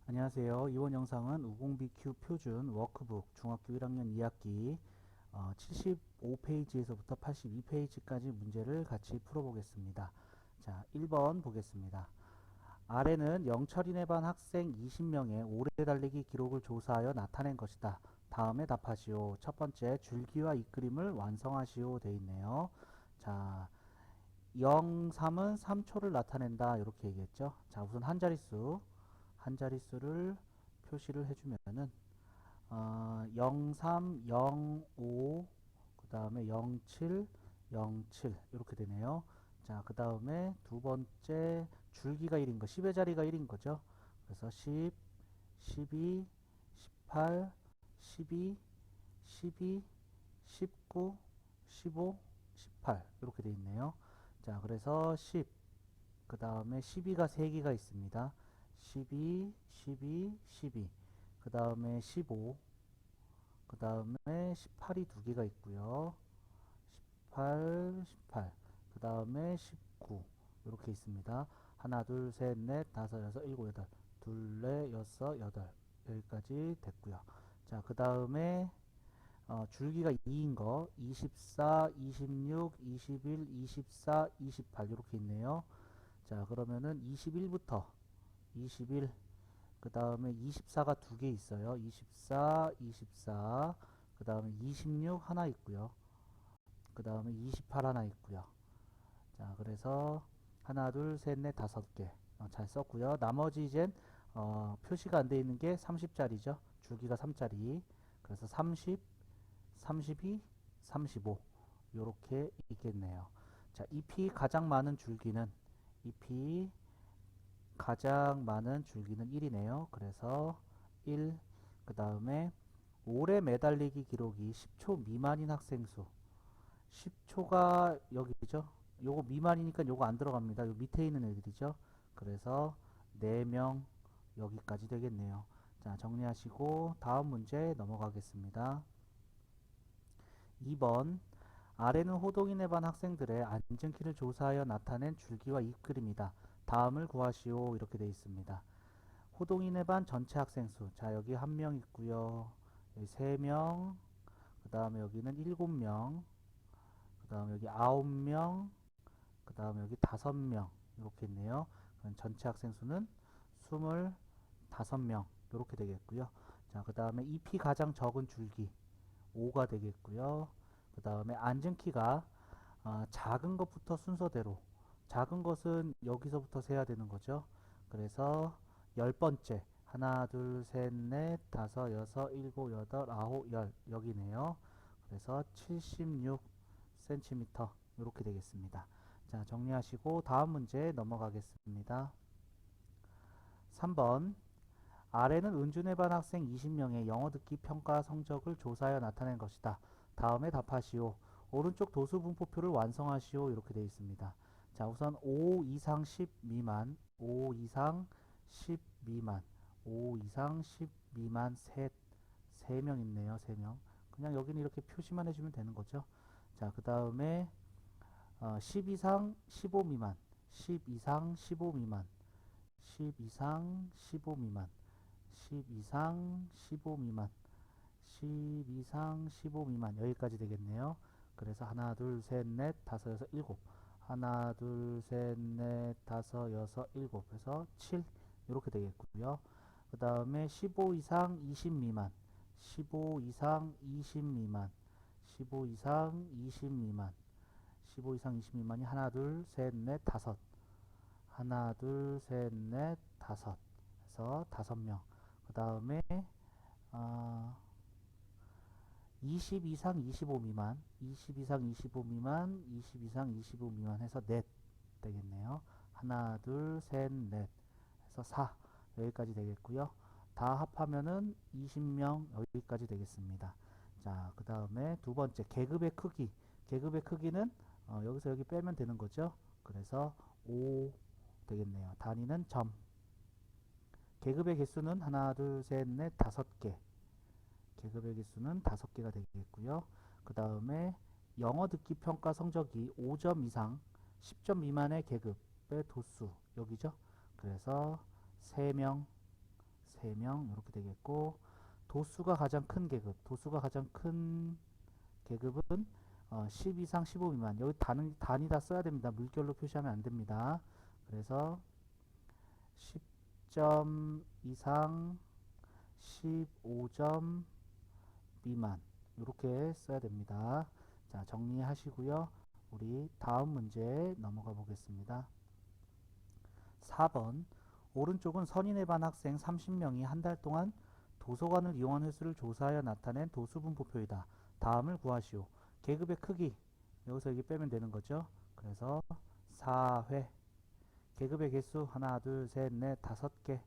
안녕하세요. 이번 영상은 우공비Q 표준 워크북 중학교 1학년 2학기 75페이지에서부터 82페이지까지 문제를 같이 풀어보겠습니다. 자, 1번 보겠습니다. 아래는 영철이네 반 학생 20명의 오래 달리기 기록을 조사하여 나타낸 것이다. 다음에 답하시오. 첫 번째, 줄기와 이끌림을 완성하시오 되어 있네요. 자, 0, 3은 3초를 나타낸다 이렇게 얘기했죠. 자, 우선 한 자릿수를 표시를 해주면은 03, 05, 그 다음에 07, 07 이렇게 되네요. 자, 그 다음에 두 번째 줄기가 1인 거, 10의 자리가 1인 거죠. 그래서 10, 12, 18, 12, 12, 19, 15, 18 이렇게 돼 있네요. 자, 그래서 10, 그 다음에 12가 3개가 있습니다. 12, 12, 12, 그 다음에 15, 그 다음에 18이 2개가 있고요. 18, 18, 그 다음에 19 이렇게 있습니다. 하나, 둘, 셋, 넷, 다섯, 여섯, 일곱, 여덟, 둘, 넷, 여섯, 여덟 여기까지 됐고요. 자, 그 다음에 줄기가 2인 거 24, 26, 21, 24, 28 이렇게 있네요. 자, 그러면은 21부터 21, 그 다음에 24가 2개 있어요. 24, 24, 그 다음에 26 하나 있고요. 그 다음에 28 하나 있고요. 자, 그래서 하나, 둘, 셋, 넷, 5개 잘 썼고요. 나머지 이젠 표시가 안 돼 있는 게 30짜리죠. 줄기가 3짜리. 그래서 30, 32, 35 요렇게 있겠네요. 자, 잎이 가장 많은 줄기는 잎이 가장 많은 줄기는 1이네요. 그래서 1, 그 다음에 오래 매달리기 기록이 10초 미만인 학생 수. 10초가 여기죠. 요거 미만이니까 요거 안 들어갑니다. 요 밑에 있는 애들이죠. 그래서 4명 여기까지 되겠네요. 자, 정리하시고 다음 문제 넘어가겠습니다. 2번, 아래는 호동이네 반 학생들의 앉은키를 조사하여 나타낸 줄기와 잎그림이다. 다음을 구하시오. 이렇게 되어 있습니다. 호동이네 반 전체 학생 수. 자, 여기 1명 있고요. 여기 3명, 그 다음에 여기는 7명, 그 다음에 여기 9명, 그 다음에 여기 5명 이렇게 있네요. 그럼 전체 학생 수는 25명 이렇게 되겠고요. 자, 그 다음에 잎이 가장 적은 줄기 5가 되겠고요. 그 다음에 앉은 키가 작은 것부터 순서대로, 작은 것은 여기서부터 세야 되는 거죠. 그래서 10번째 하나, 둘, 셋, 넷, 다섯, 여섯, 일곱, 여덟, 아홉, 열 여기네요. 그래서 76cm 이렇게 되겠습니다. 자, 정리하시고 다음 문제 넘어가겠습니다. 3번, 아래는 은준의 반 학생 20명의 영어 듣기 평가 성적을 조사하여 나타낸 것이다. 다음에 답하시오. 오른쪽 도수 분포표를 완성하시오. 이렇게 되어 있습니다. 자, 우선 5 이상 10 미만, 5 이상 10 미만, 5 이상 10 미만 3명 있네요. 3명. 그냥 여기는 이렇게 표시만 해주면 되는 거죠. 자, 그 다음에 10 이상 15 미만, 10 이상 15 미만, 10 이상 15 미만, 10 이상 15 미만, 10 이상 15 미만 여기까지 되겠네요. 그래서 하나, 둘, 셋, 넷, 다섯, 여섯, 일곱. 하나, 둘, 셋, 넷, 다섯, 여섯, 일곱 해서 7 이렇게 되겠고요. 그 다음에 15 이상 20 미만, 15 이상 20 미만, 15 이상 20 미만, 15 이상 20 미만이 하나, 둘, 셋, 넷, 다섯. 하나, 둘, 셋, 넷, 다섯 해서 5명. 그 다음에 어, 20 이상 25 미만, 20 이상 25 미만, 20 이상 25 미만 해서 넷 되겠네요. 하나, 둘, 셋, 넷 해서 4 여기까지 되겠고요. 다 합하면은 20명 여기까지 되겠습니다. 자, 그 다음에 두 번째 계급의 크기. 계급의 크기는 여기서 여기 빼면 되는 거죠. 그래서 5 되겠네요. 단위는 점. 계급의 개수는 하나, 둘, 셋, 넷, 5개. 계급의 개수는 5개가 되겠고요. 그 다음에 영어 듣기 평가 성적이 5점 이상 10점 미만의 계급 계급의 도수 여기죠. 그래서 3명, 3명 이렇게 되겠고 도수가 가장 큰 계급, 도수가 가장 큰 계급은 10 이상 15 미만. 여기 단위 다 써야 됩니다. 물결로 표시하면 안 됩니다. 그래서 10점 이상 15점 미만 이렇게 써야 됩니다. 자, 정리하시고요. 우리 다음 문제 넘어가 보겠습니다. 4번 오른쪽은 선인의 반 학생 30명이 한 달 동안 도서관을 이용한 횟수를 조사하여 나타낸 도수분포표이다. 다음을 구하시오. 계급의 크기 여기서 여기 빼면 되는 거죠. 그래서 4회 계급의 개수 하나 둘셋넷 5개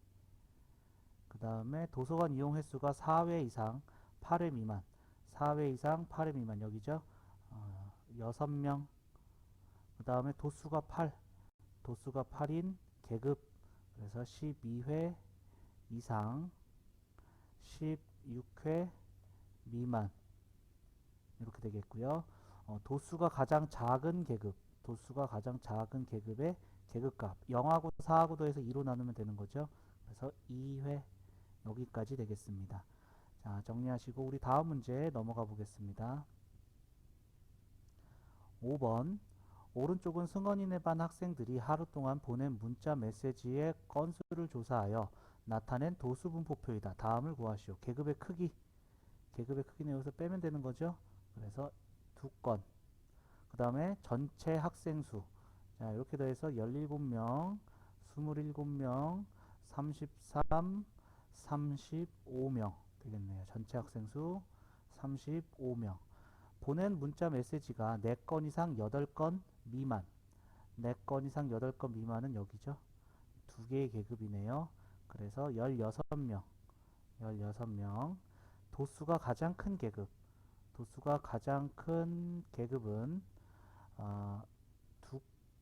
그 다음에 도서관 이용 횟수가 4회 이상 8회 미만 4회 이상 8회 미만 여기죠. 6명 그 다음에 도수가 8 도수가 8인 계급 그래서 12회 이상 16회 미만 이렇게 되겠고요. 도수가 가장 작은 계급 도수가 가장 작은 계급의 계급값 0하고 4하고 더해서 2로 나누면 되는 거죠. 그래서 2회 여기까지 되겠습니다. 자, 정리하시고 우리 다음 문제 넘어가 보겠습니다. 5번 오른쪽은 승원이네 반 학생들이 하루 동안 보낸 문자 메시지의 건수를 조사하여 나타낸 도수분포표이다. 다음을 구하시오. 계급의 크기는 여기서 빼면 되는 거죠. 그래서 2건 그 다음에 전체 학생 수 자, 이렇게 더해서 17명 27명 33 35명 되겠네요. 전체 학생 수 35명 보낸 문자 메시지가 4건 이상 8건 미만 4건 이상 8건 미만은 여기죠. 2개의 계급이네요. 그래서 16명 16명 도수가 가장 큰 계급 도수가 가장 큰 계급은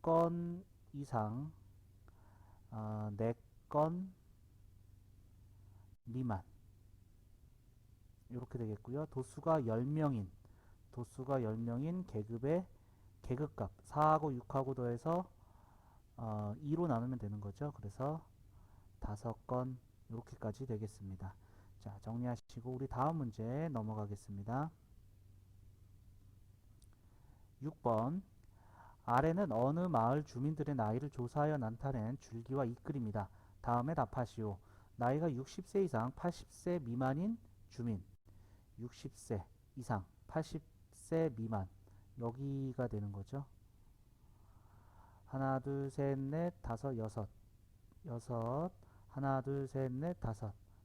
2건 이상 4건 미만 이렇게 되겠고요. 도수가 10명인 계급의 계급값 4하고 6하고 더해서 2로 나누면 되는 거죠. 그래서 5건 이렇게까지 되겠습니다. 자, 정리하시고 우리 다음 문제 넘어가겠습니다. 6번 아래는 어느 마을 주민들의 나이를 조사하여 나타낸 줄기와 이끌입니다. 다음에 답하시오. 나이가 60세 이상 80세 미만인 주민 60세 이상 80세 미만 여기가 되는 거죠. 하나 둘셋넷 다섯 여섯 하나 둘셋넷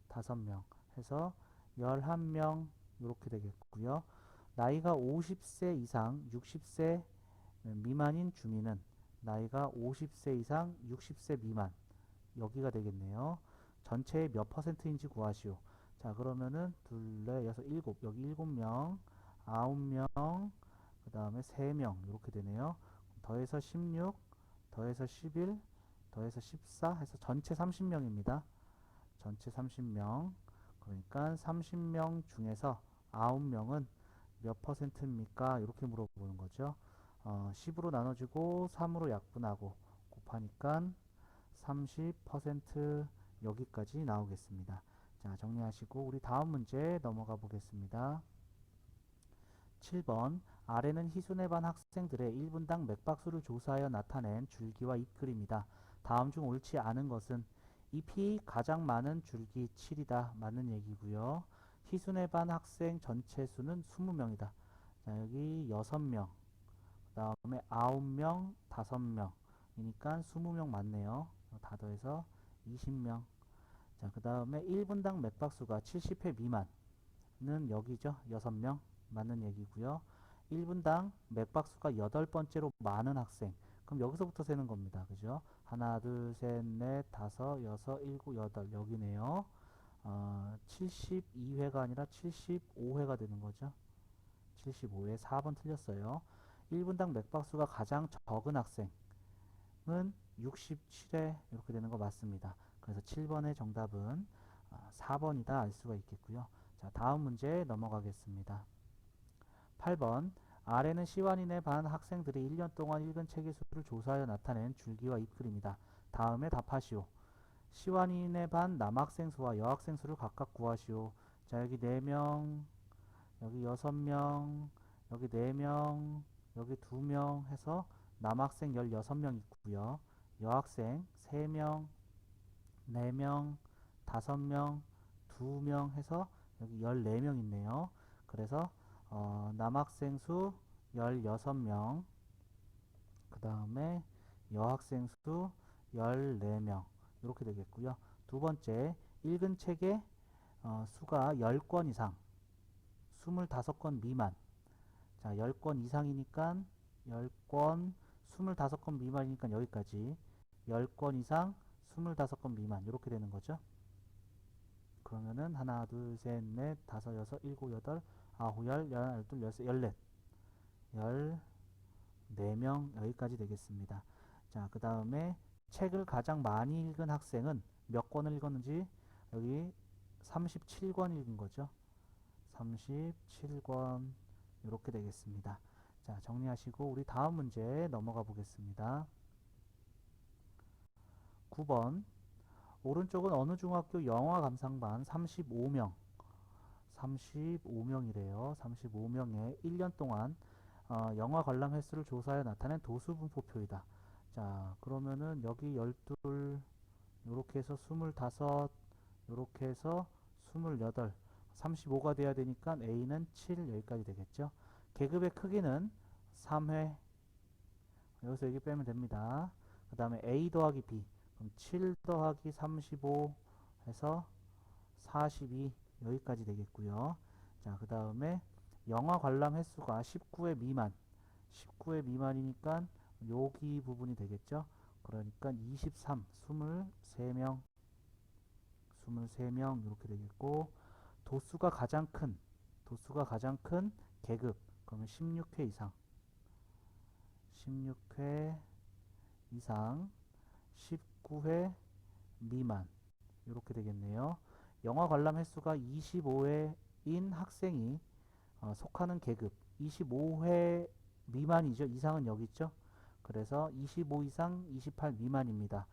다섯 명 해서 11명 이렇게 되겠고요. 나이가 50세 이상 60세 미만인 주민은 나이가 50세 이상 60세 미만 여기가 되겠네요. 전체의 몇 퍼센트인지 구하시오. 자, 그러면은 둘, 넷, 여섯, 일곱 여기 7명 9명 그 다음에 3명 이렇게 되네요. 더해서 16 더해서 11 더해서 14 해서 전체 30명입니다. 전체 30명 그러니까 30명 중에서 9명은 몇 퍼센트입니까? 이렇게 물어보는 거죠. 10으로 나눠주고 3으로 약분하고 곱하니까 30% 여기까지 나오겠습니다. 자, 정리하시고 우리 다음 문제 넘어가 보겠습니다. 7번 아래는 희순의 반 학생들의 1분당 맥박수를 조사하여 나타낸 줄기와 잎글입니다. 다음 중 옳지 않은 것은 잎이 가장 많은 줄기 7이다. 맞는 얘기고요. 희순의 반 학생 전체 수는 20명이다. 자, 여기 6명 그 다음에 9명 5명이니까 20명 맞네요. 다 더해서 20명 자, 그 다음에 1분당 맥박수가 70회 미만은 여기죠. 6명 맞는 얘기고요. 1분당 맥박수가 8번째로 많은 학생 그럼 여기서부터 세는 겁니다. 그죠? 하나 둘셋넷 다섯 여섯 일곱 여덟 여기네요. 72회가 아니라 75회가 되는 거죠. 75회 4번 틀렸어요. 1분당 맥박수가 가장 적은 학생은 67회 이렇게 되는 거 맞습니다. 그래서 7번의 정답은 4번이다 알 수가 있겠고요. 자, 다음 문제 넘어가겠습니다. 8번 아래는 시완인의 반 학생들이 1년 동안 읽은 책의 수를 조사하여 나타낸 줄기와 잎글입니다. 다음에 답하시오. 시완인의 반 남학생 수와 여학생 수를 각각 구하시오. 자, 여기 4명, 여기 6명, 여기 4명, 여기 2명 해서 남학생 16명 있고요. 여학생 3명, 4명, 5명, 2명 해서 여기 14명 있네요. 그래서 남학생 수 16명, 그 다음에 여학생 수 14명 이렇게 되겠고요. 두 번째, 읽은 책의 수가 10권 이상, 25권 미만. 자, 10권 이상이니까 10권, 25권 미만이니까 여기까지 10권 이상, 25권 미만 이렇게 되는 거죠. 그러면은 하나, 둘, 셋, 넷, 다섯, 여섯, 일곱, 여덟, 아홉, 열, 열하나, 열둘, 열셋, 열넷, 14명 여기까지 되겠습니다. 자, 그 다음에 책을 가장 많이 읽은 학생은 몇 권을 읽었는지 여기 37권 읽은 거죠. 37권 이렇게 되겠습니다. 자, 정리하시고 우리 다음 문제 넘어가 보겠습니다. 9번 오른쪽은 어느 중학교 영화 감상반 35명 35명이래요. 35명의 1년 동안 영화 관람 횟수를 조사하여 나타낸 도수 분포표이다. 자, 그러면은 여기 12 요렇게 해서 25 요렇게 해서 28 35가 돼야 되니까 A는 7 여기까지 되겠죠. 계급의 크기는 3회 여기서 여기 빼면 됩니다. 그 다음에 A 더하기 B 그럼 7 더하기 35 해서 42 여기까지 되겠고요. 자, 그 다음에 영화 관람 횟수가 19회 미만 19회 미만이니까 여기 부분이 되겠죠. 그러니까 23 23명 23명 이렇게 되겠고 도수가 가장 큰 계급 그러면 16회 이상 16회 이상 19회 미만 이렇게 되겠네요. 영화 관람 횟수가 25회인 학생이 속하는 계급 25회 미만이죠. 이상은 여기 있죠. 그래서 25 이상 28 미만입니다.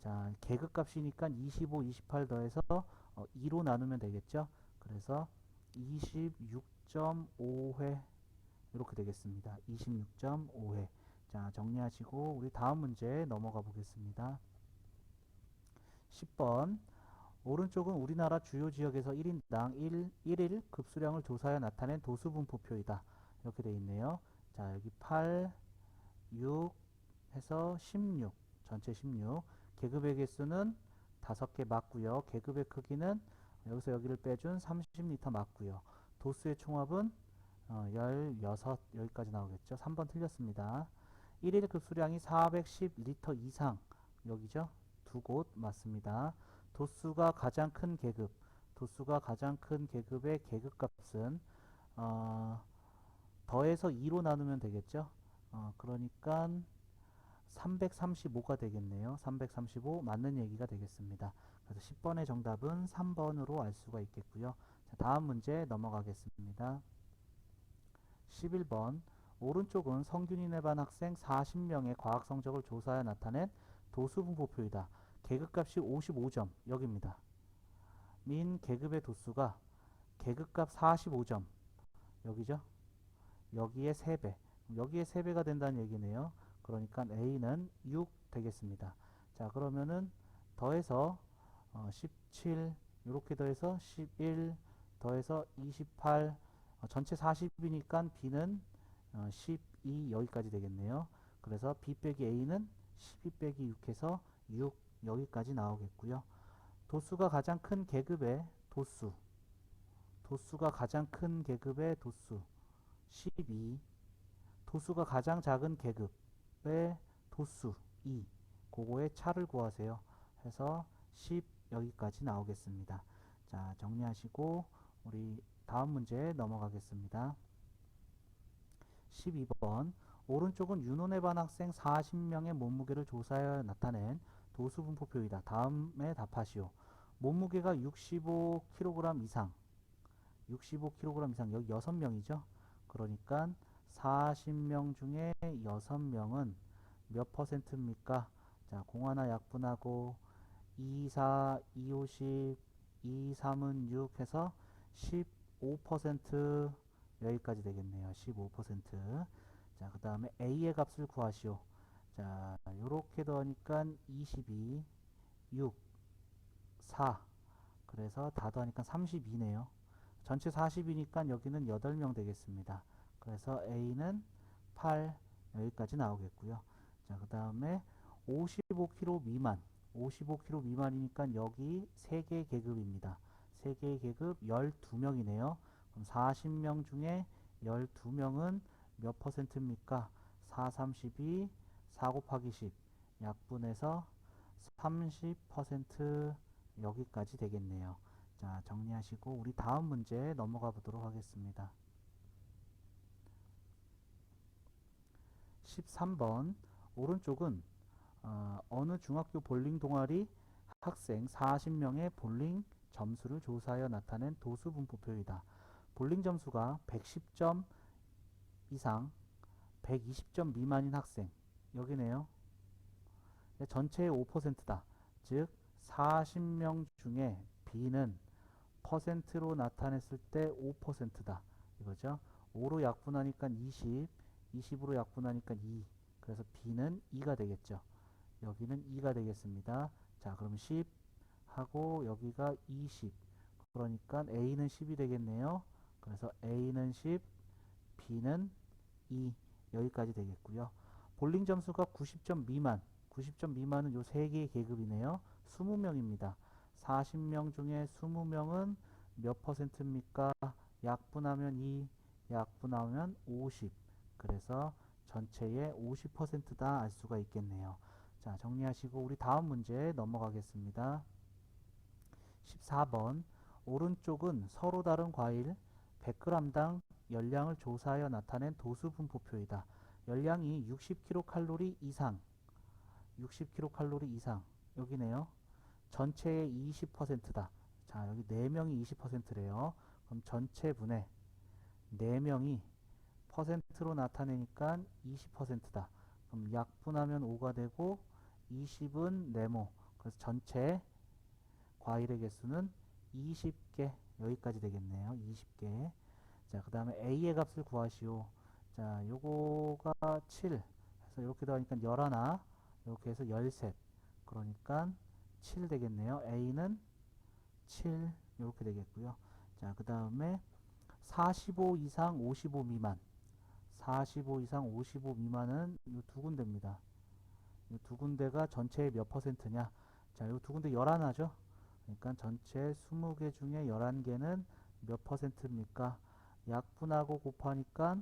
자, 계급 값이니까 25, 28 더해서 2로 나누면 되겠죠. 그래서 26.5회 이렇게 되겠습니다. 26.5회. 자, 정리하시고 우리 다음 문제 넘어가 보겠습니다. 10번 오른쪽은 우리나라 주요 지역에서 1인당 1일 급수량을 조사하여 나타낸 도수분포표이다. 이렇게 되어 있네요. 자, 여기 8, 6 해서 16, 전체 16. 계급의 개수는 5개 맞고요. 계급의 크기는 여기서 여기를 빼준 30리터 맞고요. 도수의 총합은 16 여기까지 나오겠죠. 3번 틀렸습니다. 1일 급수량이 410리터 이상 여기죠. 두 곳 맞습니다. 도수가 가장 큰 계급 의 계급값은 더해서 2로 나누면 되겠죠. 그러니까 335가 되겠네요. 335 맞는 얘기가 되겠습니다. 그래서 10번의 정답은 3번으로 알 수가 있겠고요. 자, 다음 문제 넘어가겠습니다. 11번 오른쪽은 성균이네 반 학생 40명의 과학 성적을 조사하여 나타낸 도수분포표이다. 계급값이 55점 여기입니다. 민 계급의 도수가 계급값 45점 여기죠. 여기에 3배 여기에 3배가 된다는 얘기네요. 그러니까 A는 6 되겠습니다. 자, 그러면은 더해서 17 이렇게 더해서 11 더해서 28 전체 40이니까 B는 12 여기까지 되겠네요. 그래서 B 빼기 A는 12 빼기 6 해서 6 여기까지 나오겠고요. 도수가 가장 큰 계급의 도수가 가장 큰 계급의 도수 12 도수가 가장 작은 계급의 도수 2 그거의 차를 구하세요. 해서 10 여기까지 나오겠습니다. 자, 정리하시고 우리 다음 문제 넘어가겠습니다. 12번 오른쪽은 윤호네 반 학생 40명의 몸무게를 조사하여 나타낸 도수분포표이다. 다음에 답하시오. 몸무게가 65kg 이상 65kg 이상 여기 6명이죠. 그러니까 40명 중에 6명은 몇 퍼센트입니까? 자, 공하나 약분하고 2, 4, 2, 5, 10, 2, 3은 6 해서 15% 여기까지 되겠네요. 15%. 자, 그 다음에 A의 값을 구하시오. 자, 요렇게 더하니까 22, 6, 4. 그래서 다 더하니까 32네요. 전체 40이니까 여기는 8명 되겠습니다. 그래서 A는 8 여기까지 나오겠고요. 자, 그 다음에 55kg 미만 55kg 미만이니까 여기 3개 계급입니다. 3개의 계급 12명이네요. 그럼 40명 중에 12명은 몇 퍼센트입니까? 4, 32, 4 곱하기 10 약분해서 30% 여기까지 되겠네요. 자, 정리하시고 우리 다음 문제 넘어가 보도록 하겠습니다. 13번 오른쪽은 어느 중학교 볼링 동아리 학생 40명의 볼링 점수를 조사하여 나타낸 도수 분포표이다. 볼링 점수가 110점 이상 120점 미만인 학생 여기네요. 전체의 5%다. 즉 40명 중에 B는 퍼센트로 나타냈을 때 5%다. 이거죠. 5로 약분하니까 20, 20으로 약분하니까 2. 그래서 B는 2가 되겠죠. 여기는 2가 되겠습니다. 자, 그럼 10 하고 여기가 20. 그러니까 A는 10이 되겠네요. 그래서 A는 10, B는 2. 여기까지 되겠고요. 볼링 점수가 90점 미만. 90점 미만은 요 3개의 계급이네요. 20명입니다. 40명 중에 20명은 몇 퍼센트입니까? 약분하면 2, 약분하면 50. 그래서 전체의 50%다 알 수가 있겠네요. 자, 정리하시고 우리 다음 문제 넘어가겠습니다. 14번 오른쪽은 서로 다른 과일 100g당 열량을 조사하여 나타낸 도수 분포표이다. 열량이 60kcal 이상 60kcal 이상 여기네요. 전체의 20%다. 자, 여기 4명이 20%래요. 그럼 전체 분의 4명이 퍼센트로 나타내니까 20%다. 그럼 약분하면 5가 되고 20은 네모. 그래서 전체 과일의 개수는 20개 여기까지 되겠네요. 20개. 자, 그 다음에 A의 값을 구하시오. 자, 요거가 7 해서 이렇게 더하니까 11 이렇게 해서 13 그러니까 7 되겠네요. A는 7 이렇게 되겠고요. 자, 그 다음에 45 이상 55 미만 45 이상 55 미만은 이 두 군데입니다. 이 두 군데가 전체의 몇 퍼센트냐? 자, 이 두 군데 11죠. 그러니까 전체 20개 중에 11개는 몇 퍼센트입니까? 약분하고 곱하니까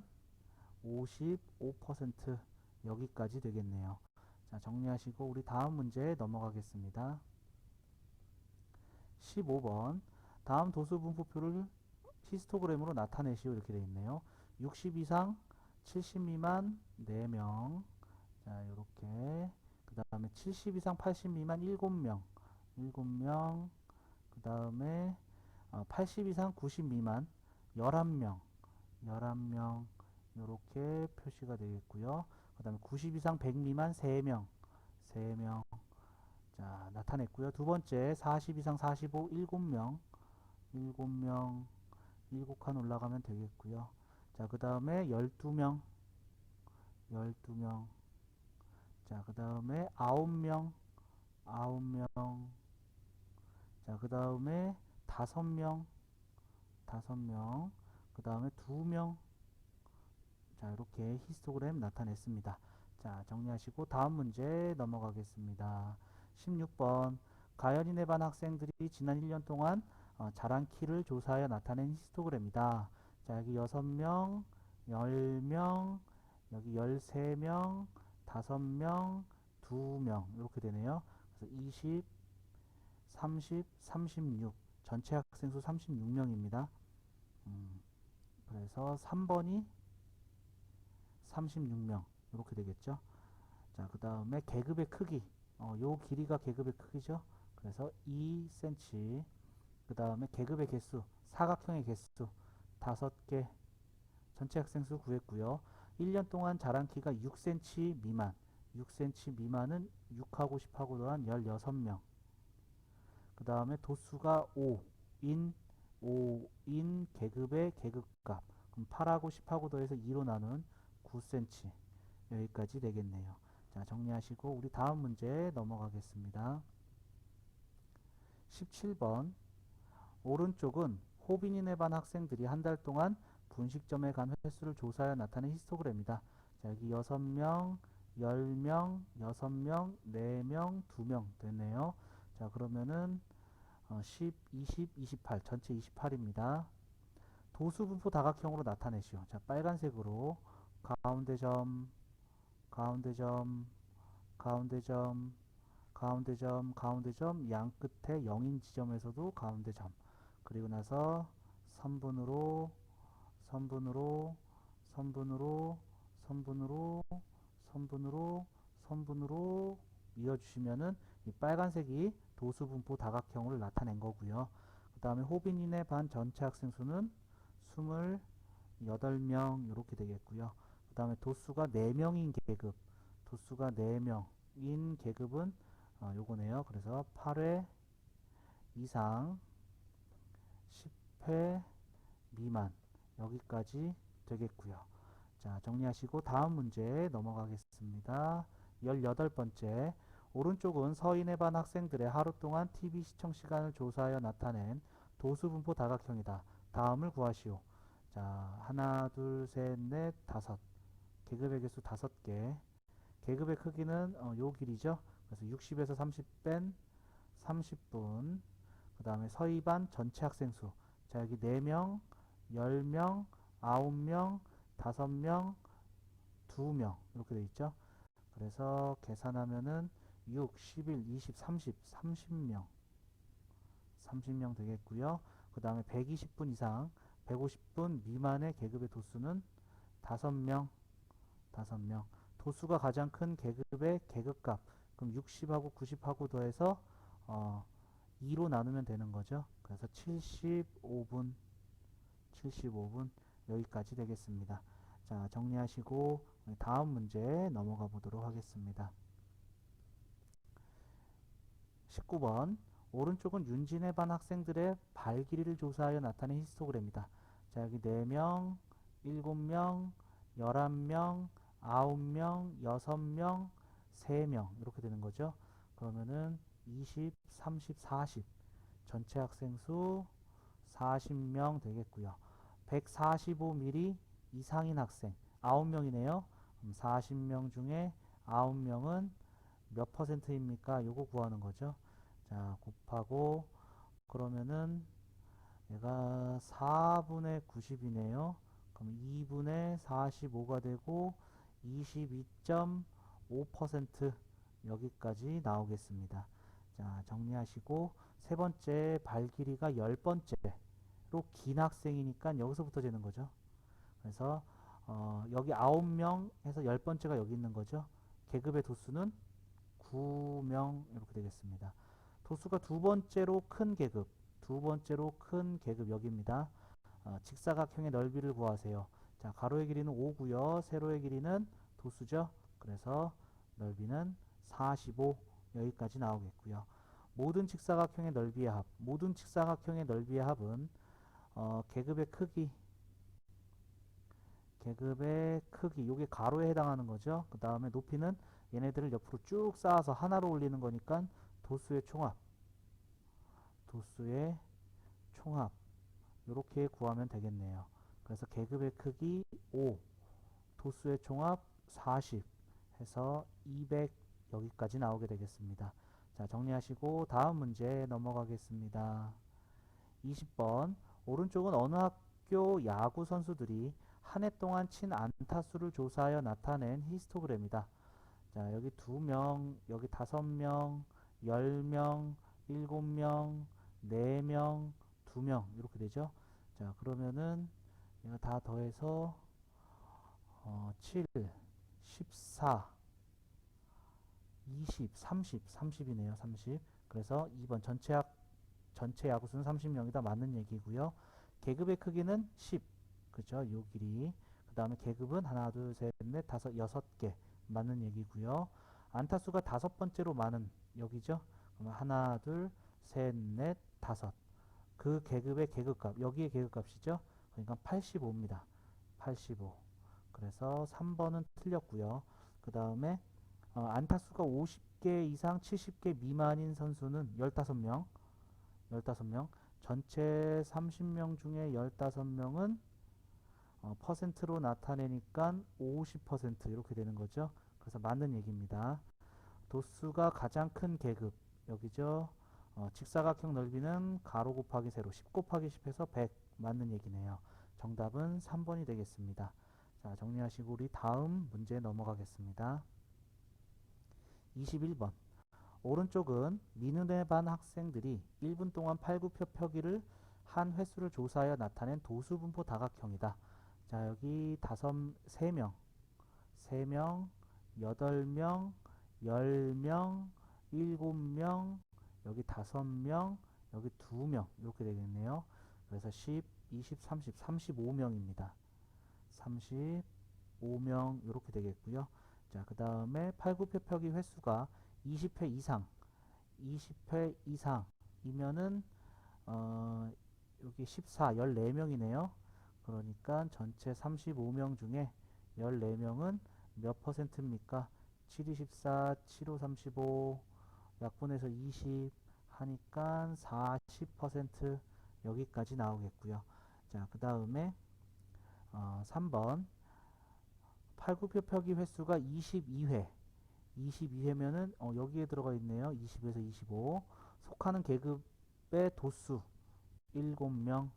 55% 여기까지 되겠네요. 자, 정리하시고 우리 다음 문제 넘어가겠습니다. 15번 다음 도수 분포표를 히스토그램으로 나타내시오 이렇게 되어 있네요. 60 이상 70 미만 4명 자 이렇게 그 다음에 70 이상 80 미만 7명 7명 그 다음에 80 이상 90 미만 11명 11명 이렇게 표시가 되겠고요. 그 다음에 90 이상 100 미만 3명 3명 자 나타냈고요. 두 번째 40 이상 45 7명 7명 7칸 올라가면 되겠고요. 자, 그 다음에 12명 12명 자, 그 다음에 9명 9명 자, 그 다음에 5명 5명 그 다음에 2명 자, 이렇게 히스토그램 나타냈습니다. 자, 정리하시고 다음 문제 넘어가겠습니다. 16번 가연이네 반 학생들이 지난 1년 동안 자란 키를 조사하여 나타낸 히스토그램이다. 자, 여기 6명, 10명, 여기 13명, 5명, 2명 이렇게 되네요. 그래서 20, 30, 36 전체 학생 수 36명입니다. 그래서 3번이 36명 이렇게 되겠죠. 자, 그 다음에 계급의 크기 요 길이가 계급의 크기죠. 그래서 2cm 그 다음에 계급의 개수 사각형의 개수 5개 전체 학생 수 구했고요. 1년 동안 자란 키가 6cm 미만, 6cm 미만은 6하고 10하고 더한 16명. 그 다음에 도수가 5인 계급의 계급값. 그럼 8하고 10하고 더해서 2로 나눈 9cm. 여기까지 되겠네요. 자, 정리하시고 우리 다음 문제 넘어가겠습니다. 17번. 오른쪽은 호빈인에 반 학생들이 한 달 동안 분식점에 간 횟수를 조사하여 나타낸 히스토그램이다. 자, 여기 6명, 10명, 6명, 4명, 2명 됐네요. 자, 그러면은 10, 20, 28 전체 28입니다. 도수분포 다각형으로 나타내시오. 자, 빨간색으로 가운데 점, 가운데 점, 가운데 점, 가운데 점, 가운데 점, 양 끝에 0인 지점에서도 가운데 점. 그리고 나서 선분으로, 선분으로, 선분으로, 선분으로, 선분으로, 선분으로 이어주시면은 이 빨간색이 도수분포 다각형을 나타낸 거고요. 그 다음에 호빈인의 반 전체 학생 수는 28명 이렇게 되겠고요. 그 다음에 도수가 4명인 계급, 도수가 4명인 계급은 요거네요. 그래서 8회 이상 10회 미만 여기까지 되겠고요. 자, 정리하시고 다음 문제 넘어가겠습니다. 18번째. 오른쪽은 서인의 반 학생들의 하루 동안 TV 시청 시간을 조사하여 나타낸 도수분포 다각형이다. 다음을 구하시오. 자, 하나, 둘, 셋, 넷, 다섯. 계급의 개수 5개. 계급의 크기는 요 길이죠. 그래서 60에서 30 뺀 30분. 그 다음에 서희반 전체 학생 수. 자, 여기 4명, 10명, 9명, 5명, 2명 이렇게 돼 있죠. 그래서 계산하면은 6, 11, 20, 30, 30명 30명 되겠고요. 그 다음에 120분 이상 150분 미만의 계급의 도수는 5명 5명. 도수가 가장 큰 계급의 계급값. 그럼 60하고 90하고 더해서 2로 나누면 되는 거죠. 그래서 75분 75분 여기까지 되겠습니다. 자, 정리하시고 다음 문제 넘어가 보도록 하겠습니다. 19번. 오른쪽은 윤진의 반 학생들의 발 길이를 조사하여 나타낸 히스토그램이다. 자, 여기 4명, 7명, 11명, 9명, 6명, 3명 이렇게 되는 거죠. 그러면은 20, 30, 40 전체 학생 수 40명 되겠고요. 145mm 이상인 학생 9명이네요. 그럼 40명 중에 9명은 몇 퍼센트입니까? 요거 구하는 거죠. 자, 곱하고 그러면은 얘가 4분의 90이네요. 그럼 2분의 45가 되고 22.5% 여기까지 나오겠습니다. 자, 정리하시고 세 번째 발 길이가 10번째로 긴 학생이니까 여기서부터 재는 거죠. 그래서 여기 9명 해서 10번째가 여기 있는 거죠. 계급의 도수는 9명 이렇게 되겠습니다. 도수가 두 번째로 큰 계급, 두 번째로 큰 계급 여기입니다. 직사각형의 넓이를 구하세요. 자, 가로의 길이는 5고요. 세로의 길이는 도수죠. 그래서 넓이는 45 여기까지 나오겠고요. 모든 직사각형의 넓이의 합, 모든 직사각형의 넓이의 합은 계급의 크기, 계급의 크기, 요게 가로에 해당하는 거죠. 그 다음에 높이는 얘네들을 옆으로 쭉 쌓아서 하나로 올리는 거니까 도수의 총합, 도수의 총합 이렇게 구하면 되겠네요. 그래서 계급의 크기 5, 도수의 총합 40 해서 200 여기까지 나오게 되겠습니다. 자, 정리하시고 다음 문제 넘어가겠습니다. 20번. 오른쪽은 어느 학교 야구 선수들이 한 해 동안 친 안타 수를 조사하여 나타낸 히스토그램이다. 자, 여기 2명, 여기 5명, 10명, 7명, 4명, 2명 이렇게 되죠. 자, 그러면은 이거 다 더해서 7, 14, 20, 30, 30이네요. 30. 그래서 2번 전체 야구수는 30명이다. 맞는 얘기고요. 계급의 크기는 10. 그죠? 요 길이. 그 그 다음에 계급은 하나, 둘, 셋, 넷, 다섯, 여섯 개 맞는 얘기고요. 안타수가 다섯 번째로 많은 여기죠. 그러면 하나, 둘, 셋, 넷, 다섯. 그 계급의 계급값, 여기에 계급값이죠. 그러니까 85입니다. 85. 그래서 3번은 틀렸고요. 그 다음에 안타수가 50개 이상 70개 미만인 선수는 15명. 15명. 전체 30명 중에 15명은 퍼센트로 나타내니까 50% 이렇게 되는 거죠. 그래서 맞는 얘기입니다. 도수가 가장 큰 계급 여기죠. 직사각형 넓이는 가로 곱하기 세로 10 곱하기 10 해서 100 맞는 얘기네요. 정답은 3번이 되겠습니다. 자, 정리하시고 우리 다음 문제 넘어가겠습니다. 21번. 오른쪽은 민은혜 반 학생들이 1분 동안 팔굽혀 펴기를 한 횟수를 조사하여 나타낸 도수분포 다각형이다. 자, 여기 3명, 3명, 8명, 10명, 7명, 여기 5명, 여기 2명 이렇게 되겠네요. 그래서 10, 20, 30, 35명입니다. 35명 이렇게 되겠고요. 자, 그 다음에 팔굽혀펴기 횟수가 20회 이상, 20회 이상이면은 여기 14, 14명이네요. 그러니까 전체 35명 중에 14명은 몇 퍼센트입니까? 7, 24, 7, 5, 35, 약분해서 20 하니까 40% 여기까지 나오겠고요. 자, 그 다음에 3번 팔굽혀펴기 횟수가 22회 22회면은 여기에 들어가 있네요. 20에서 25 속하는 계급의 도수 7명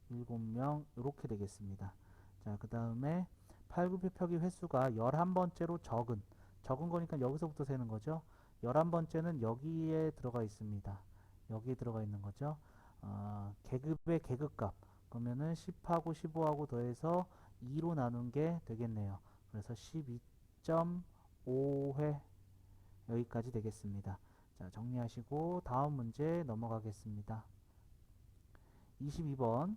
7명 이렇게 되겠습니다. 자, 그 다음에 팔굽혀펴기 횟수가 11번째로 적은 거니까 여기서부터 세는 거죠. 11번째는 여기에 들어가 있습니다. 여기에 들어가 있는 거죠. 계급의 계급값 그러면은 10하고 15하고 더해서 2로 나눈 게 되겠네요. 그래서 12.5회 여기까지 되겠습니다. 자, 정리하시고 다음 문제 넘어가겠습니다. 22번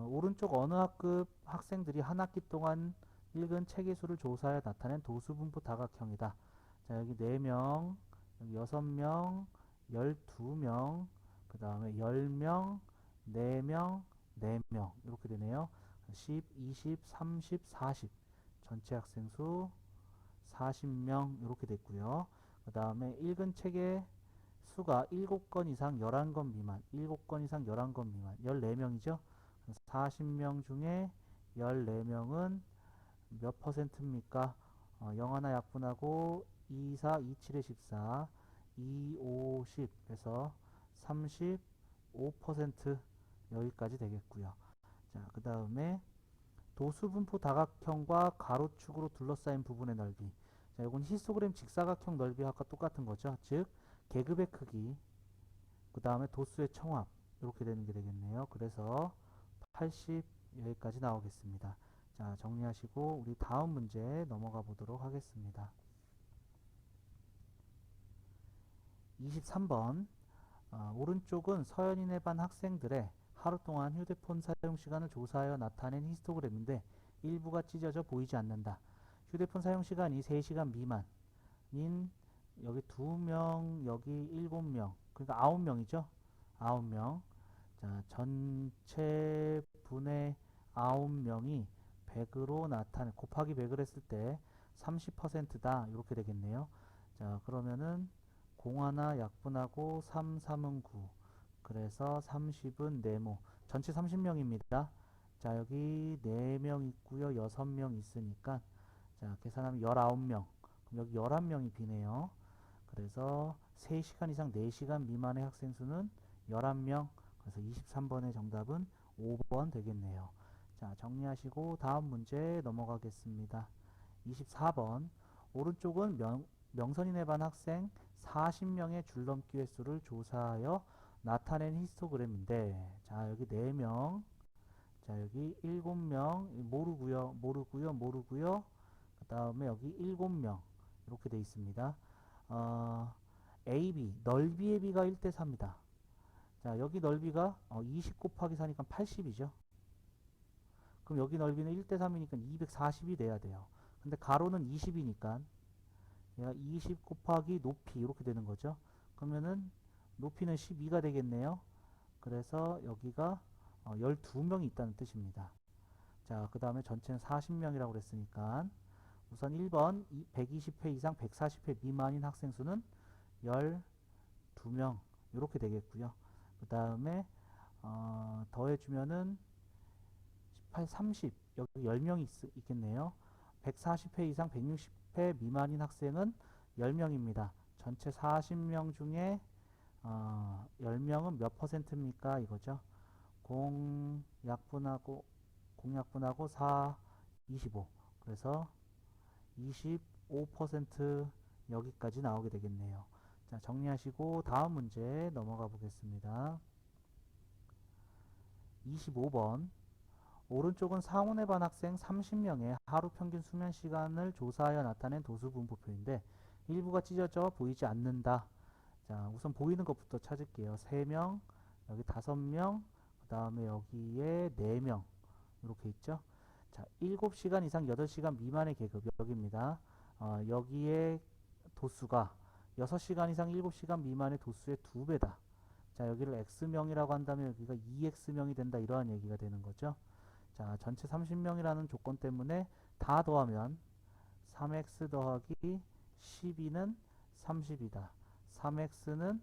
오른쪽 어느 학급 학생들이 한 학기 동안 읽은 책의 수를 조사해 나타낸 도수분포 다각형이다. 자, 여기 4명, 여기 6명, 12명, 그 다음에 10명, 4명, 4명 이렇게 되네요. 10, 20, 30, 40 전체 학생 수 40명 이렇게 됐고요. 그 다음에 읽은 책의 수가 7권 이상 11권 미만 7권 이상 11권 미만 14명이죠. 40명 중에 14명은 몇 퍼센트입니까? 0 하나 약분하고 2, 4, 2, 7에 14 2, 5, 10 해서 35% 여기까지 되겠고요. 자, 그 다음에 도수분포 다각형과 가로축으로 둘러싸인 부분의 넓이. 자, 이건 히스토그램 직사각형 넓이와 똑같은 거죠. 즉 계급의 크기, 그 다음에 도수의 청합 이렇게 되는 게 되겠네요. 그래서 80 여기까지 나오겠습니다. 자, 정리하시고 우리 다음 문제 넘어가 보도록 하겠습니다. 23번 오른쪽은 서연이네 반 학생들의 하루 동안 휴대폰 사용 시간을 조사하여 나타낸 히스토그램인데 일부가 찢어져 보이지 않는다. 휴대폰 사용 시간이 3시간 미만인 여기 2명, 여기 7명, 그러니까 9명이죠. 9명. 자, 전체 분의 9명이 100으로 곱하기 100을 했을 때 30%다. 이렇게 되겠네요. 자, 그러면은 0 하나 약분하고 3, 3은 9. 그래서 30은 네모. 전체 30명입니다. 자, 여기 4명 있고요. 6명 있으니까 자, 계산하면 19명. 그럼 여기 11명이 비네요. 그래서 3시간 이상 4시간 미만의 학생 수는 11명. 그래서 23번의 정답은 5번 되겠네요. 자, 정리하시고 다음 문제 넘어가겠습니다. 24번 오른쪽은 명선인의 반 학생 40명의 줄넘기 횟수를 조사하여 나타낸 히스토그램인데 자, 여기 4명, 자, 여기 7명 모르고요. 그 다음에 여기 7명 이렇게 돼 있습니다. AB 넓이의 비가 1대 4입니다. 자, 여기 넓이가 20 곱하기 4니까 80이죠. 그럼 여기 넓이는 1대3이니까 240이 돼야 돼요. 근데 가로는 20이니까 얘가 20 곱하기 높이 이렇게 되는 거죠. 그러면은 높이는 12가 되겠네요. 그래서 여기가 12명이 있다는 뜻입니다. 자, 그 다음에 전체는 40명이라고 그랬으니까 우선 1번 120회 이상 140회 미만인 학생 수는 12명 이렇게 되겠고요. 그 다음에 더해주면은 18, 30 여기 10명이 있겠네요. 140회 이상 160회 미만인 학생은 10명입니다. 전체 40명 중에 10명은 몇 퍼센트입니까? 이거죠. 공약분하고 4, 25. 그래서 25% 여기까지 나오게 되겠네요. 자, 정리하시고 다음 문제 넘어가 보겠습니다. 25번. 오른쪽은 상온에 반 학생 30명의 하루 평균 수면 시간을 조사하여 나타낸 도수 분포표인데 일부가 찢어져 보이지 않는다. 자, 우선 보이는 것부터 찾을게요. 3명, 여기 5명, 그 다음에 여기에 4명 이렇게 있죠. 자, 7시간 이상 8시간 미만의 계급 여기입니다. 여기에 도수가 6시간 이상 7시간 미만의 도수의 2배다. 자, 여기를 X명이라고 한다면 여기가 2X명이 된다. 이러한 얘기가 되는 거죠. 자, 전체 30명이라는 조건 때문에 다 더하면 3X 더하기 12는 30이다. 3X는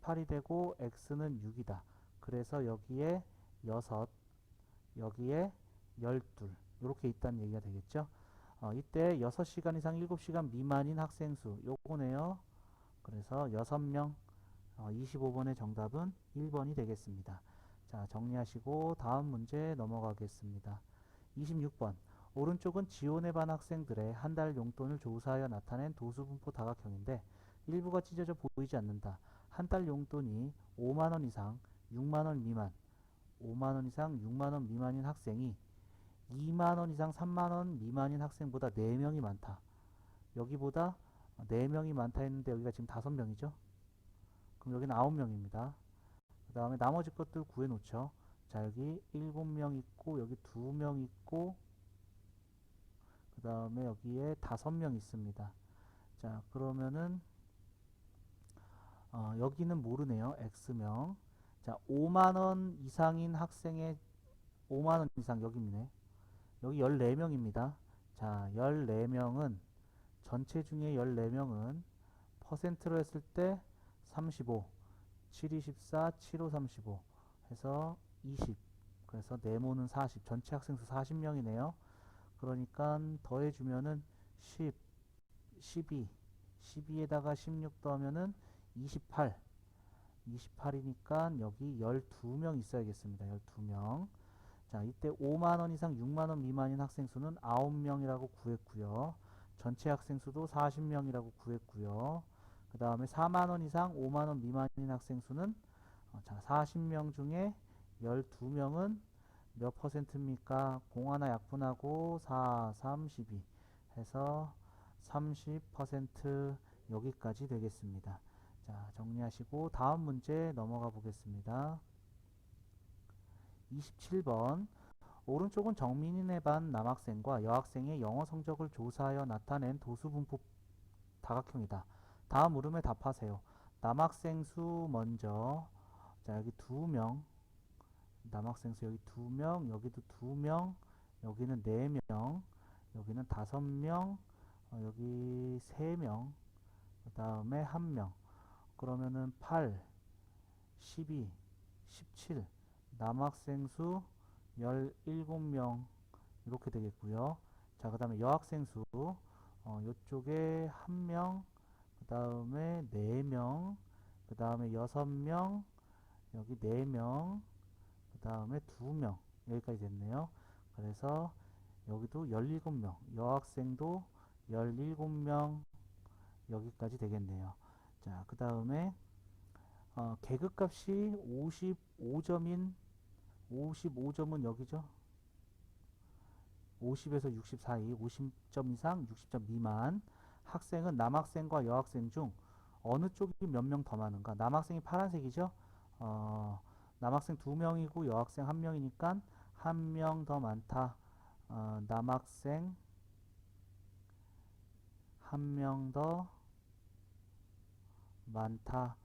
18이 되고 X는 6이다. 그래서 여기에 6, 여기에 12 이렇게 있다는 얘기가 되겠죠. 이때 6시간 이상 7시간 미만인 학생 수 요거네요. 그래서 6명 25번의 정답은 1번이 되겠습니다. 자, 정리하시고 다음 문제 넘어가겠습니다. 26번. 오른쪽은 지원에 반 학생들의 한 달 용돈을 조사하여 나타낸 도수분포 다각형인데 일부가 찢어져 보이지 않는다. 한 달 용돈이 5만원 이상 6만원 미만 5만원 이상 6만원 미만인 학생이 2만원 이상 3만원 미만인 학생보다 4명이 많다. 여기보다 4명이 많다 했는데 여기가 지금 5명이죠. 그럼 여기는 9명입니다. 그 다음에 나머지 것들 구해놓죠. 자, 여기 7명 있고 여기 2명 있고 그 다음에 여기에 5명 있습니다. 자, 그러면은 여기는 모르네요. X명. 자, 5만원 이상인 학생의 5만원 이상 여기네. 여기 14명입니다. 자, 14명은 전체 중에 14명은 퍼센트로 했을 때 35, 7, 24, 7, 5, 35 해서 20. 그래서 네모는 40. 전체 학생 수 40명이네요. 그러니까 더해주면은 10, 12, 12에다가 16 더하면은 28. 28이니까 여기 12명 있어야겠습니다. 12명. 자, 이때 5만원 이상 6만원 미만인 학생 수는 9명이라고 구했고요. 전체 학생 수도 40명이라고 구했고요. 그 다음에 4만원 이상 5만원 미만인 학생 수는 자, 40명 중에 12명은 몇 퍼센트입니까? 공 하나 약분하고 4, 3, 12 해서 30% 여기까지 되겠습니다. 자, 정리하시고 다음 문제 넘어가 보겠습니다. 27번. 오른쪽은 정민인의 반 남학생과 여학생의 영어 성적을 조사하여 나타낸 도수분포 다각형이다. 다음 물음에 답하세요. 남학생 수 먼저. 자, 여기 2명. 남학생 수 여기 2명, 여기도 2명, 여기는 4명, 여기는 5명, 여기 3명, 그 다음에 1명. 그러면은 8, 12, 17. 남학생 수 17명 이렇게 되겠고요. 자, 그 다음에 여학생 수 이쪽에 1명, 그 다음에 4명, 그 다음에 6명, 여기 4명, 그 다음에 2명 여기까지 됐네요. 그래서 여기도 17명, 여학생도 17명 여기까지 되겠네요. 자, 그 다음에 계급값이 55점인 55점은 여기죠. 50에서 60 사이, 50점 이상, 60점 미만 학생은 남학생과 여학생 중 어느 쪽이 몇 명 더 많은가? 남학생이 파란색이죠. 남학생 2명이고 여학생 1명이니까 한 명 더 많다. 남학생 한 명 더 많다.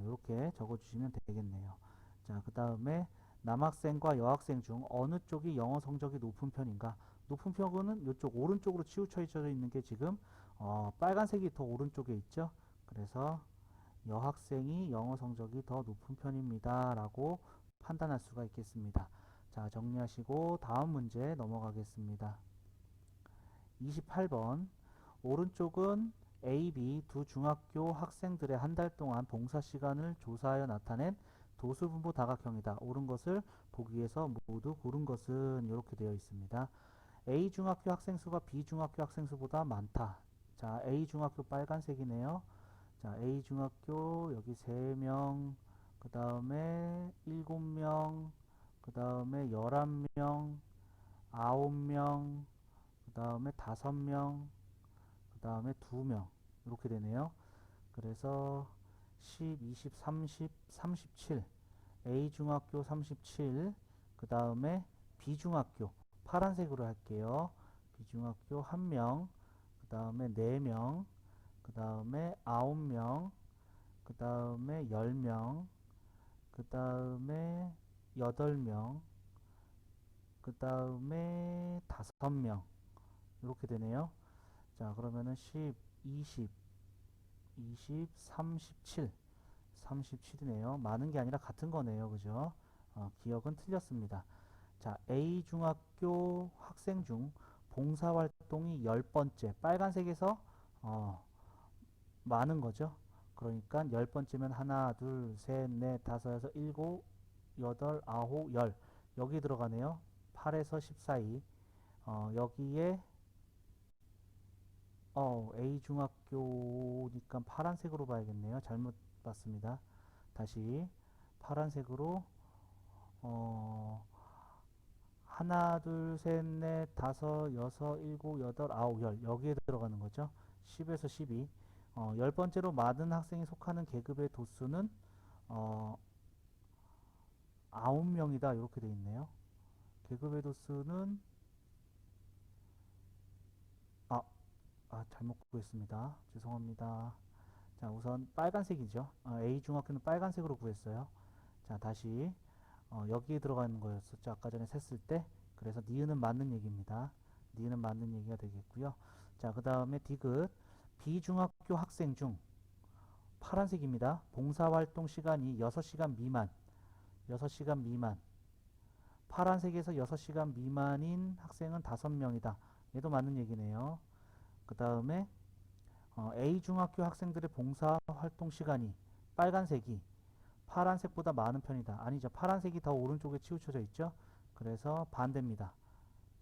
이렇게 적어주시면 되겠네요. 자, 그 다음에 남학생과 여학생 중 어느 쪽이 영어 성적이 높은 편인가? 높은 편은 이쪽 오른쪽으로 치우쳐져 있는 게 지금 빨간색이 더 오른쪽에 있죠. 그래서 여학생이 영어 성적이 더 높은 편입니다. 라고 판단할 수가 있겠습니다. 자, 정리하시고 다음 문제 넘어가겠습니다. 28번. 오른쪽은 A, B 두 중학교 학생들의 한 달 동안 봉사 시간을 조사하여 나타낸 도수분포 다각형이다. 옳은 것을 보기 위해서 모두 고른 것은 이렇게 되어 있습니다. A 중학교 학생 수가 B 중학교 학생 수보다 많다. 자, A 중학교 빨간색이네요. 자, A 중학교 여기 3명, 그 다음에 7명, 그 다음에 11명, 9명, 그 다음에 5명, 그 다음에 2명 이렇게 되네요. 그래서 10, 20, 30, 37 A 중학교 37 그 다음에 B 중학교 파란색으로 할게요. B 중학교 1명 그 다음에 4명 그 다음에 9명 그 다음에 10명 그 다음에 8명 그 다음에 5명 이렇게 되네요. 자, 그러면은 10, 20, 37, 37이네요. 많은 게 아니라 같은 거네요. 그죠? 기억은 틀렸습니다. 자, A 중학교 학생 중 봉사활동이 10번째. 빨간색에서 많은 거죠. 그러니까 10번째면 하나, 둘, 셋, 넷, 다섯, 여섯, 일곱, 여덟, 아홉, 열. 여기 들어가네요. 8에서 10 사이. 여기에 A 중학교니까 파란색으로 봐야겠네요. 잘못 봤습니다. 다시 파란색으로 어, 하나, 둘, 셋, 넷, 다섯, 여섯, 일곱, 여덟, 아홉, 열 여기에 들어가는 거죠. 10에서 12. 10번째로 많은 학생이 속하는 계급의 도수는 어, 9명이다. 이렇게 돼 있네요. 계급의 도수는 아, 잘못 구했습니다. 죄송합니다. 자, 우선 빨간색이죠. A 중학교는 빨간색으로 구했어요. 자, 다시 여기에 들어가는 거였었죠. 아까 전에 셌을 때. 그래서 니은은 맞는 얘기입니다. 니은은 맞는 얘기가 되겠고요. 자, 그 다음에 디귿 비중학교 학생 중 파란색입니다. 봉사활동 시간이 6시간 미만 6시간 미만 파란색에서 6시간 미만인 학생은 5명이다. 얘도 맞는 얘기네요. 그 다음에 A 중학교 학생들의 봉사활동 시간이 빨간색이 파란색보다 많은 편이다. 아니죠. 파란색이 더 오른쪽에 치우쳐져 있죠. 그래서 반대입니다.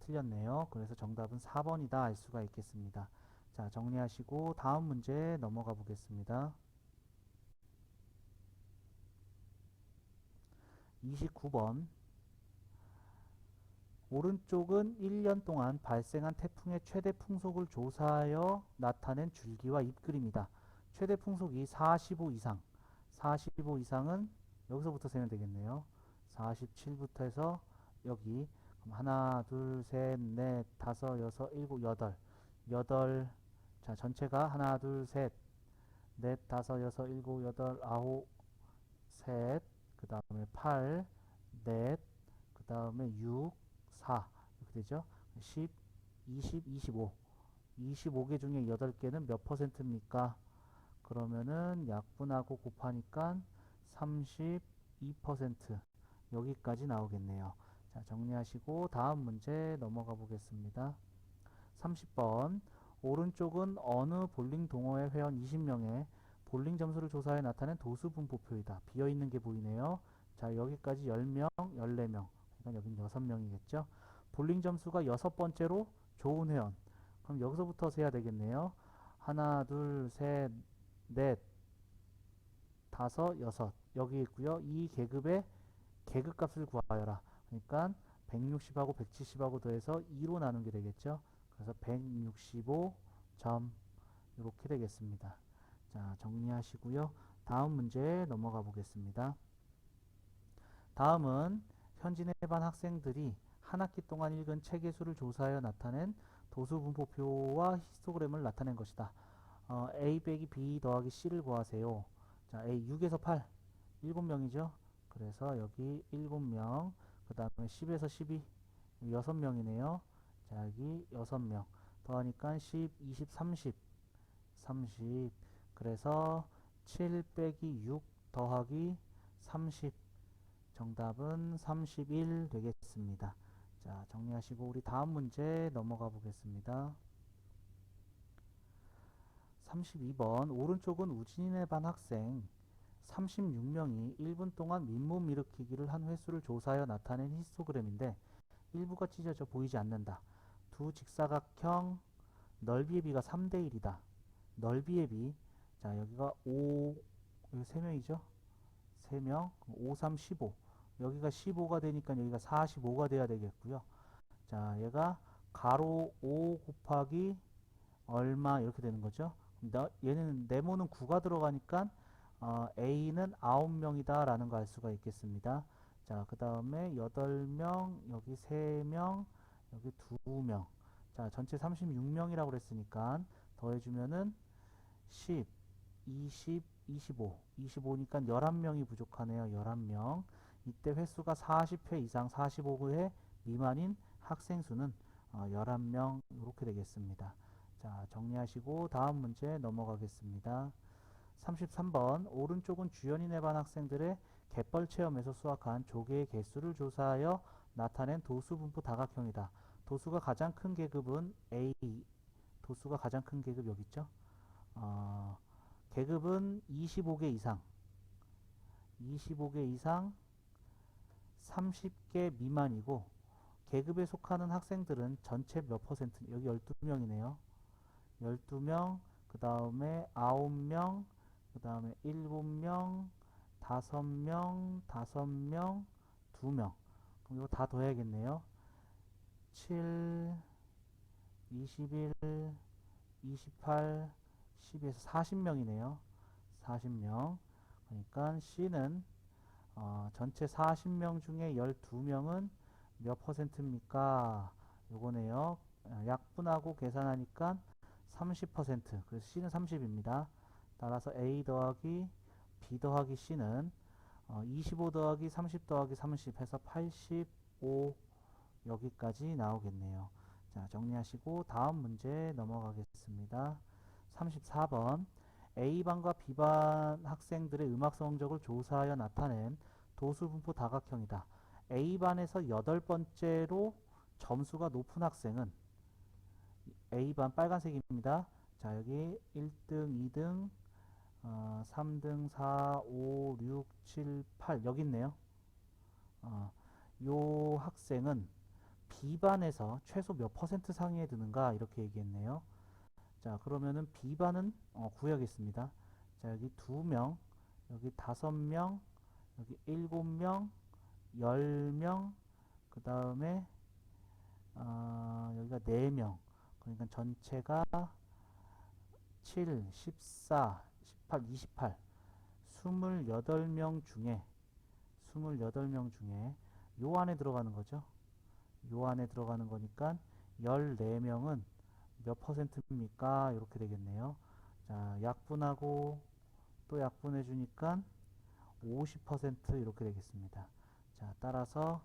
틀렸네요. 그래서 정답은 4번이다 알 수가 있겠습니다. 자, 정리하시고 다음 문제 넘어가 보겠습니다. 29번. 오른쪽은 1년 동안 발생한 태풍의 최대 풍속을 조사하여 나타낸 줄기와 잎그림이다. 최대 풍속이 45 이상. 45 이상은 여기서부터 세면 되겠네요. 47부터 해서 여기 그럼 하나, 둘, 셋, 넷, 다섯, 여섯, 일곱, 여덟. 여덟. 자, 전체가 하나, 둘, 셋, 넷, 다섯, 여섯, 일곱, 여덟, 아홉, 셋. 그 다음에 8, 넷. 그 다음에 6, 4. 이렇게 되죠. 10, 20, 25. 25개 중에 8개는 몇 퍼센트입니까? 그러면은 약분하고 곱하니까 32% 여기까지 나오겠네요. 자, 정리하시고 다음 문제 넘어가 보겠습니다. 30번. 오른쪽은 어느 볼링 동호회 회원 20명의 볼링 점수를 조사해 나타낸 도수 분포표이다. 비어있는 게 보이네요. 자, 여기까지 10명, 14명. 그러니까 여긴 6명이겠죠. 볼링 점수가 6번째로 좋은 회원. 그럼 여기서부터 세야 되겠네요. 하나, 둘, 셋, 넷, 다섯, 여섯. 여기 있고요. 이 계급의 계급값을 구하여라. 그러니까 160하고 170하고 더해서 2로 나눈 게 되겠죠. 그래서 165점 이렇게 되겠습니다. 자, 정리하시고요. 다음 문제 넘어가 보겠습니다. 다음은 현진의 반 학생들이 한 학기 동안 읽은 책의 수를 조사하여 나타낸 도수 분포표와 히스토그램을 나타낸 것이다. A 빼기 B 더하기 C를 구하세요. 자, A 6에서 8, 7명이죠. 그래서 여기 7명, 그 다음에 10에서 12, 6명이네요. 자, 여기 6명. 더하니까 10, 20, 30, 30. 그래서 7 빼기 6 더하기 30. 정답은 31 되겠습니다. 자, 정리하시고 우리 다음 문제 넘어가 보겠습니다. 32번 오른쪽은 우진인의 반 학생 36명이 1분 동안 민몸 일으키기를 한 횟수를 조사하여 나타낸 히스토그램인데 일부가 찢어져 보이지 않는다. 두 직사각형 넓이의 비가 3대 1이다. 넓이의 비. 자, 여기가 5, 여기 3명이죠? 3명. 5, 3, 15. 여기가 15가 되니까 여기가 45가 돼야 되겠고요. 자, 얘가 가로 5 곱하기 얼마 이렇게 되는 거죠. 얘는 네모는 9가 들어가니까 A는 9명이다 라는 거 알 수가 있겠습니다. 자, 그 다음에 8명, 여기 3명, 여기 2명. 자, 전체 36명이라고 그랬으니까 더해주면은 10, 20, 25. 25니까 11명이 부족하네요. 11명. 이때 횟수가 40회 이상 45회 미만인 학생 수는 11명 이렇게 되겠습니다. 자, 정리하시고 다음 문제 넘어가겠습니다. 33번 오른쪽은 주연인의 반 학생들의 갯벌 체험에서 수확한 조개의 개수를 조사하여 나타낸 도수 분포 다각형이다. 도수가 가장 큰 계급은 A. 도수가 가장 큰 계급 여기 있죠. 계급은 25개 이상 25개 이상 30개 미만이고 계급에 속하는 학생들은 전체 몇 퍼센트 여기 12명이네요. 12명, 그 다음에 9명, 그 다음에 7명, 5명, 5명, 2명. 그럼 이거 다 더해야겠네요. 7, 21, 28, 12에서 40명이네요. 40명. 그러니까 C는 전체 40명 중에 12명은 몇 퍼센트입니까? 요거네요. 약분하고 계산하니까 30%. 그래서 C는 30입니다. 따라서 A 더하기 B 더하기 C는 25 더하기 30 더하기 30 해서 85 여기까지 나오겠네요. 자, 정리하시고 다음 문제 넘어가겠습니다. 34번 A반과 B반 학생들의 음악 성적을 조사하여 나타낸 도수분포 다각형이다. A반에서 8번째로 점수가 높은 학생은 A반 빨간색입니다. 자, 여기 1등, 2등, 3등, 4, 5, 6, 7, 8 여기 있네요. 요 학생은 B반에서 최소 몇 퍼센트 상위에 드는가 이렇게 얘기했네요. 자, 그러면은 B반은 구해야겠습니다. 자, 여기 2명, 여기 5명, 여기 7명, 10명, 그 다음에 여기가 4명. 그러니까 전체가 7, 14, 18, 28, 28명 중에 28명 중에 요 안에 들어가는 거죠. 요 안에 들어가는 거니까 14명은 몇 퍼센트입니까? 이렇게 되겠네요. 자, 약분하고 또 약분해 주니까 50% 이렇게 되겠습니다. 자, 따라서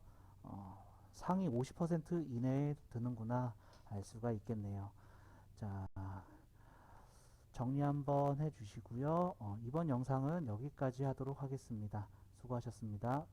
상위 50% 이내에 드는구나 알 수가 있겠네요. 자, 정리 한번 해주시고요. 이번 영상은 여기까지 하도록 하겠습니다. 수고하셨습니다.